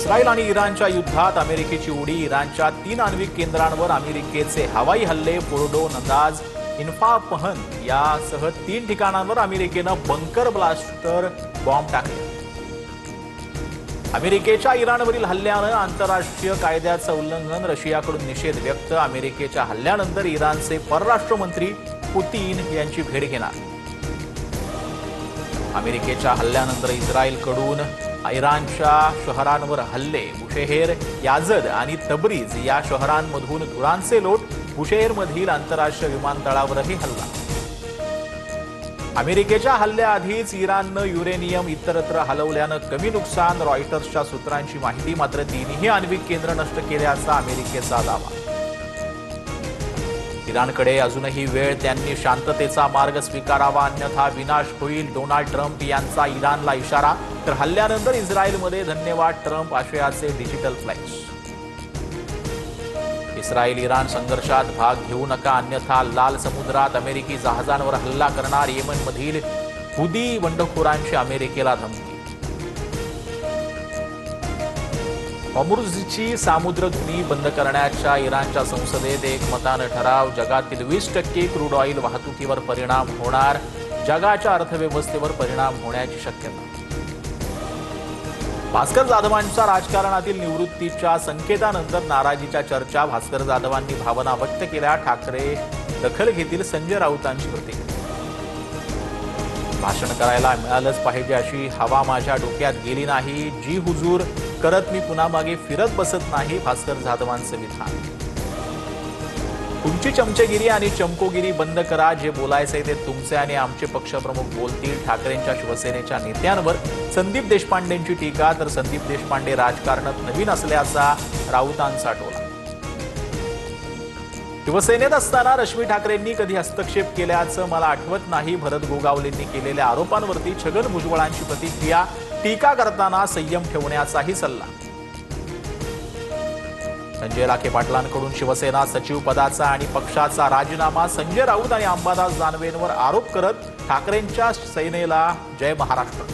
Israel आणि इराणच्या युद्धात अमेरिकेची उडी, इराणच्या 3 आण्विक केंद्रांवर अमेरिकेचे हवाई हल्ले, फोर्डो, नंदाज, इन्फापहन यासह 3 ठिकाणांवर अमेरिकेनं बंकर ब्लास्टर बॉम्ब टाकले. अमेरिकेच्या इराणवरील हल्ल्यानं आंतरराष्ट्रीय कायद्याचं उल्लंघन, रशियाकडून निषेध व्यक्त. अमेरिकेच्या हल्ल्यानंतर इराणचे परराष्ट्र मंत्री पुतीन यांची भेट घेणार. अमेरिकेच्या हल्ल्यानंतर इस्रायलकडून इराणच्या शहरांवर हल्ले, बुशेहेर, याझद आणि तब्रीज या शहरांमधून धुरांचे लोट. बुशेहेरमधील आंतरराष्ट्रीय विमानतळावरही हल्ला. अमेरिकेच्या हल्ल्याआधीच इराणनं युरेनियम इतरत्र हलवल्यानं कमी नुकसान, रॉयटर्सच्या सूत्रांची माहिती. मात्र 3ही आण्विक केंद्र नष्ट केल्याचा अमेरिकेचा दावा. इराणकडे अजूनही वेळ, त्यांनी शांततेचा मार्ग स्वीकारावा अन्यथा विनाश होईल. डोनाल्ड ट्रम्प यांचा इराणला इशारा. तर हल्ल्यानंतर इस्रायलमध्ये धन्यवाद ट्रम्प आशयाचे डिजिटल फ्लेक्स. इस्रायल इराण संघर्षात भाग घेऊ नका अन्यथा लाल समुद्रात अमेरिकी जहाजांवर हल्ला करणार. येमेनमधील हुदी बंडखोरांची अमेरिकेला धमकी. हॉर्मुझची सामुद्रधुनी बंद करण्याच्या इराणच्या संसदेत एकमतानं ठराव. जगातील 20% क्रूड ऑइल वाहतुकीवर परिणाम होणार. जगाच्या अर्थव्यवस्थेवर परिणाम होण्याची शक्यता. भास्कर जाधवांच्या राजकारणातील निवृत्तीच्या संकेतानंतर नाराजीच्या चर्चा. भास्कर जाधवांनी भावना व्यक्त केल्या. ठाकरे दखल घेतील, संजय राऊतांची प्रतिक्रिया. भाषण करायला मिळालंच पाहिजे अशी हवा माझ्या डोक्यात गेली नाही. जी हुजूर करत मी पुन्हा मागे फिरत बसत नाही, भास्कर जाधवांचं विधान. तुमची चमचेगिरी आणि चमकोगिरी बंद करा. जे बोलायचंय ते तुमचे आणि आमचे पक्षप्रमुख बोलतील. ठाकरेंच्या शिवसेनेच्या नेत्यांवर संदीप देशपांडेंची टीका. तर संदीप देशपांडे राजकारणात नवीन असल्याचा राऊतांचा टोला. शिवसेनेत असताना रश्मी ठाकरेंनी कधी हस्तक्षेप केल्याचं मला आठवत नाही. भरत गोगावलेंनी केलेल्या आरोपांवरती छगन भुजबळांची प्रतिक्रिया. टीका करताना संयम ठेवण्याचाही सल्ला. संजय लाखे पाटलांकडून शिवसेना सचिव पदाचा आणि पक्षाचा राजीनामा. संजय राऊत आणि अंबादास दानवेंवर आरोप करत ठाकरेंच्या सेनेला जय महाराष्ट्र.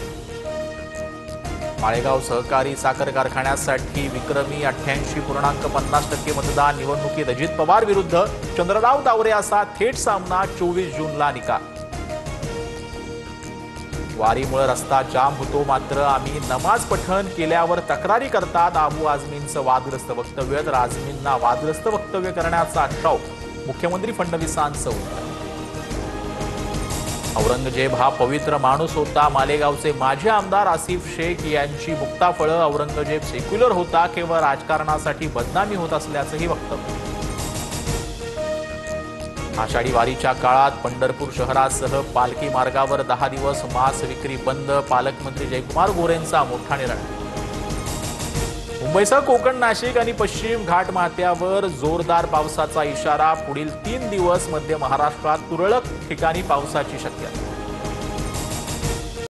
माळेगाव सहकारी साखर कारखान्यासाठी विक्रमी 88.50% मतदान. निवडणुकीत अजित पवार विरुद्ध चंद्रराव तावरे असा थेट सामना. 24 जूनला निकाल. वारीमुळे रस्ता जाम होतो मात्र आम्ही नमाज पठण केल्यावर तक्रारी करतात. अबू आझमींचं वादग्रस्त वक्तव्य. तर आझमींना वादग्रस्त वक्तव्य करण्याचा शौक. मुख्यमंत्री फडणवीसांचं उत्तर. औरंगजेब हा पवित्र माणूस होता. मालेगावचे माजी आमदार आसिफ शेख यांची मुक्ताफळं. औरंगजेब सेक्युलर होता, केवळ राजकारणासाठी बदनामी होत असल्याचंही वक्तव्य. आषाढी वारीच्या काळात पंढरपूर शहरासह पालखी मार्गावर 10 दिवस मांस विक्री बंद. पालकमंत्री जयकुमार गोरेंचा मोठा निर्णय. मुंबईसह कोकण, नाशिक आणि पश्चिम घाटमाथ्यावर जोरदार पावसाचा इशारा. पुढील 3 दिवस मध्य महाराष्ट्रात तुरळक ठिकाणी पावसाची शक्यता.